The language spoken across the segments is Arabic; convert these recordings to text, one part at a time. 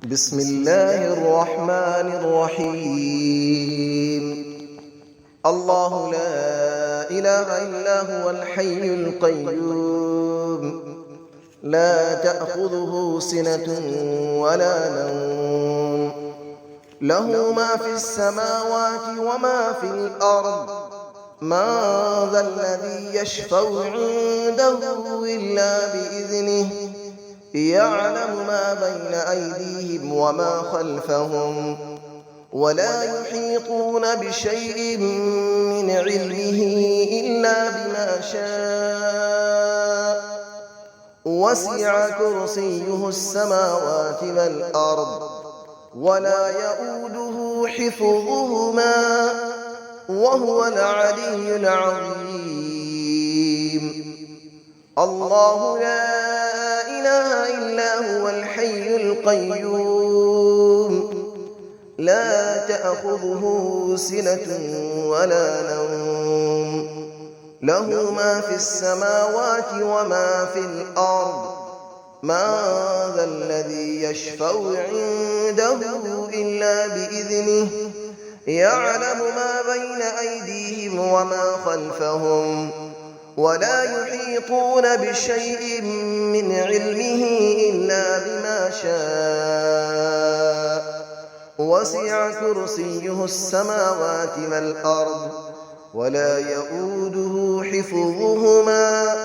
بسم الله الرحمن الرحيم. الله لا إله إلا هو الحي القيوم، لا تأخذه سنة ولا نوم، له ما في السماوات وما في الأرض. من ذا الذي يشفع عنده إلا بإذنه، يعلم ما بين أيديهم وما خلفهم، ولا يحيطون بشيء من علمه إلا بما شاء. وسع كرسيه السماوات والأرض، ولا يؤوده حفظهما، وهو العلي العظيم. الله لا إله إلا هو الحي القيوم، لا تأخذه سنة ولا نوم، له ما في السماوات وما في الأرض. من ذا الذي يشفع عنده إلا بإذنه، يعلم ما بين أيديهم وما خلفهم، ولا يحيطون بشيء من علمه إلا بما شاء. وسع كرسيه السماوات والأرض، ولا يؤوده حفظهما،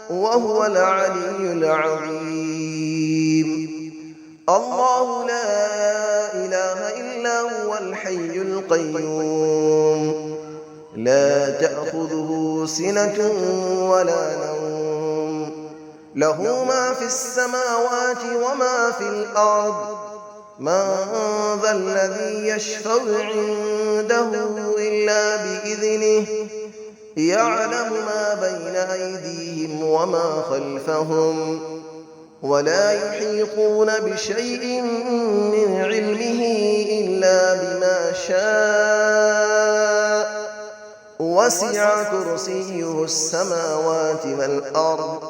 وهو العلي العظيم. الله لا إله إلا هو الحي القيوم، لا تأخذه سنة ولا نوم، له ما في السماوات وما في الأرض. من ذا الذي يشفع عنده إلا بإذنه، يعلم ما بين أيديهم وما خلفهم، ولا يحيطون بشيء من علمه إلا بما شاء. وسع كرسيه السماوات والأرض،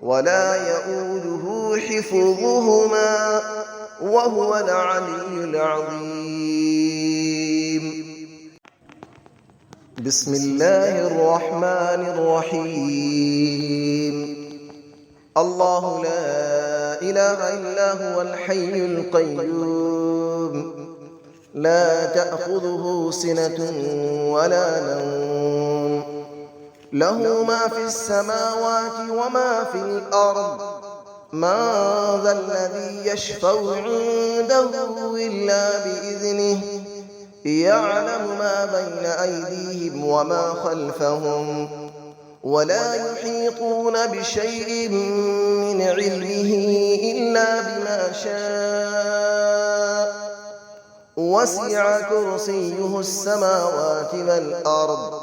ولا يؤوده حفظهما، وهو العلي العظيم. بسم الله الرحمن الرحيم. الله لا إله إلا هو الحي القيوم، لا تأخذه سنة ولا نوم، له ما في السماوات وما في الأرض. من ذا الذي يشفع عنده إلا بإذنه، يعلم ما بين أيديهم وما خلفهم، ولا يحيطون بشيء من علمه إلا بما شاء. وسع كرسيه السماوات والأرض،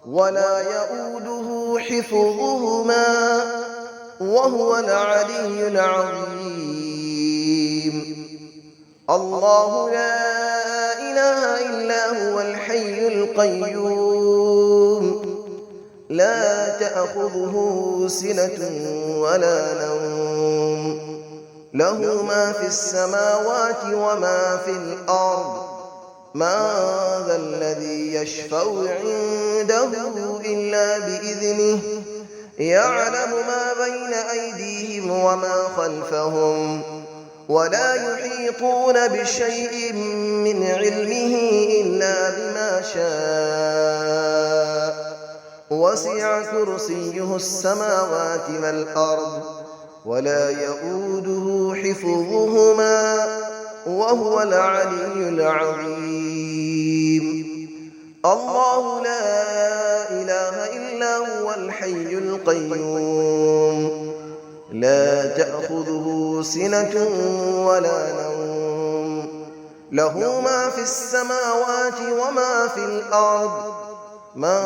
ولا يؤوده حفظهما، وهو العلي العظيم. الله لا إله إلا هو الحي القيوم، لا تأخذه سنة ولا نوم، له ما في السماوات وما في الأرض. من ذا الذي يشفع عنده إلا بإذنه، يعلم ما بين أيديهم وما خلفهم، ولا يحيطون بشيء من علمه إلا بما شاء. وسع كرسيه السماوات والأرض، ولا يؤوده حفظهما، وهو العلي العظيم. الله لا إله إلا هو الحي القيوم، لا تأخذه سنة ولا نوم، له ما في السماوات وما في الأرض. من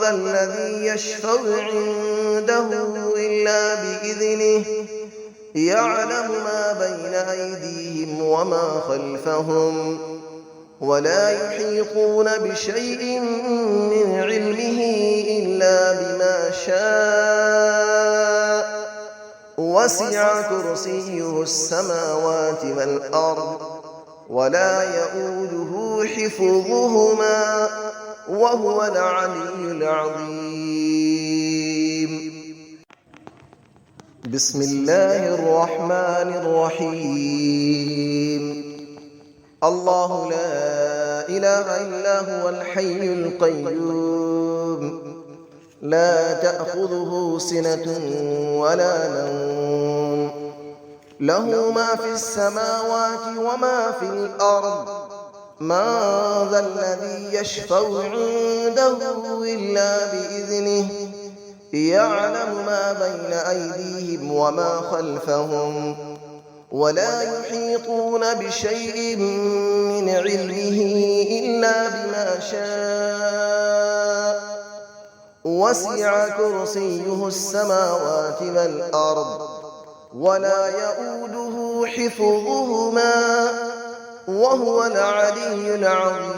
ذا الذي يشفع عنده إلا بإذنه، يعلم ما بين أيديهم وما خلفهم، ولا يحيطون بشيء من علمه إلا بما شاء. وسع كرسيه السماوات والأرض ولا يؤوده حفظهما وهو العلي العظيم. بسم الله الرحمن الرحيم. الله لا إله إلا هو الحي القيوم لا تأخذه سنة ولا نوم له ما في السماوات وما في الأرض من ذا الذي يشفع عنده إلا بإذنه يعلم ما بين أيديهم وما خلفهم ولا يحيطون بشيء من علمه إلا بما شاء وسع كرسيه السماوات والأرض ولا يؤوده حفظهما وهو العلي العظيم.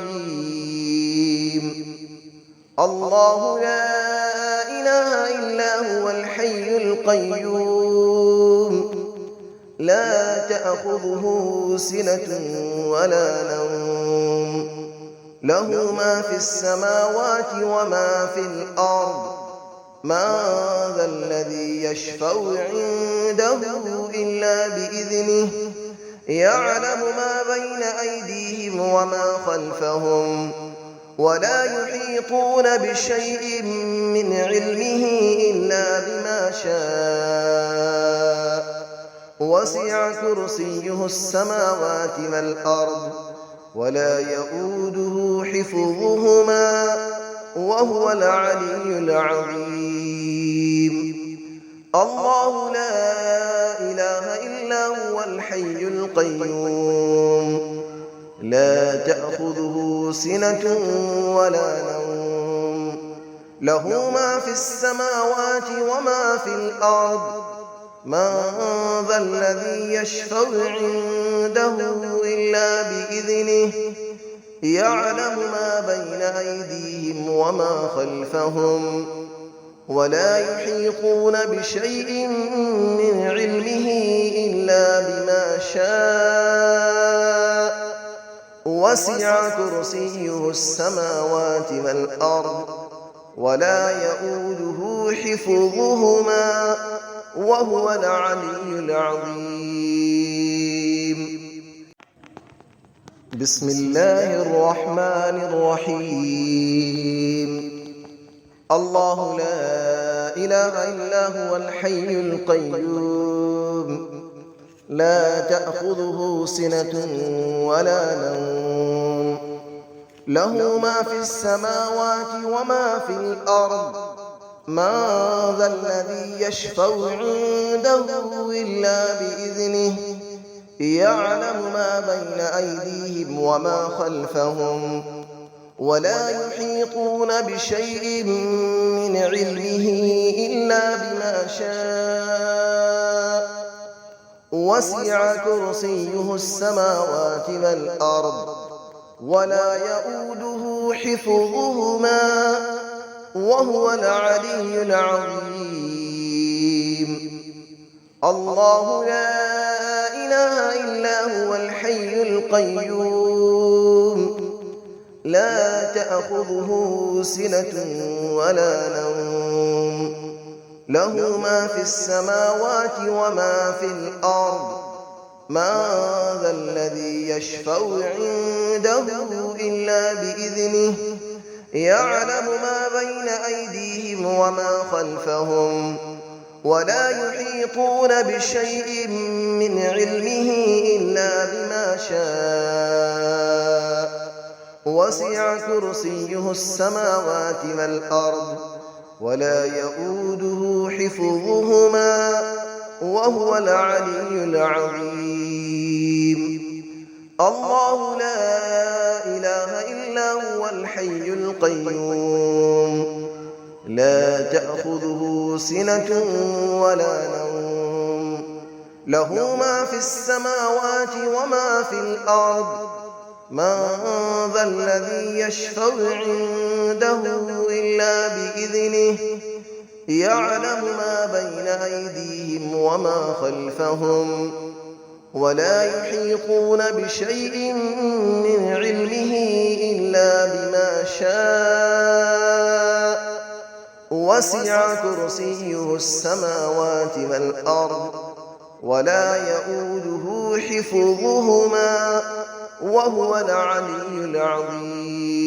الله لا إله إلا هو الحي القيوم لا تأخذه سنة ولا نوم له ما في السماوات وما في الأرض من ذا الذي يشفع عنده إلا بإذنه يعلم ما بين أيديهم وما خلفهم ولا يحيطون بشيء من علمه إلا بما شاء وسع كرسيه السماوات والأرض ولا يؤوده حفظهما وهو العلي العظيم. الله لا إله إلا هو الحي القيوم لا تأخذه سنة ولا نوم له ما في السماوات وما في الأرض من ذا الذي يشفع عنده إلا بإذنه يعلم ما بين أيديهم وما خلفهم ولا يحيطون بشيء من علمه إلا بما شاء وسع كرسيه السماوات والأرض ولا يؤوده حفظهما وهو العلي العظيم. بسم الله الرحمن الرحيم. الله لا إله إلا هو الحي القيوم لا تأخذه سنة ولا نوم له ما في السماوات وما في الأرض من ذا الذي يشفع عنده إلا بإذنه يعلم ما بين أيديهم وما خلفهم ولا يحيطون بشيء من علمه إلا بما شاء وسع كرسيه السماوات والأرض ولا يؤوده حفظهما وهو العلي العظيم. الله لا إله إلا هو الحي القيوم لا تأخذه سنة ولا نوم له ما في السماوات وما في الأرض من ذا الذي يشفع عنده إلا بإذنه يعلم ما بين أيديهم وما خلفهم ولا يحيطون بشيء من علمه إلا بما شاء وسع كرسيه السماوات والأرض ولا يؤوده حفظهما وهو العلي العظيم. الله لا إله إلا هو الحي القيوم لا تأخذه سنة ولا نوم له ما في السماوات وما في الأرض من ذا الذي يشفع عنده إلا بإذنه يعلم ما بين أيديهم وما خلفهم ولا يحيطون بشيء من علمه إلا بما شاء وسع كرسيه السماوات والأرض ولا يئوده حفظهما وهو العلي العظيم.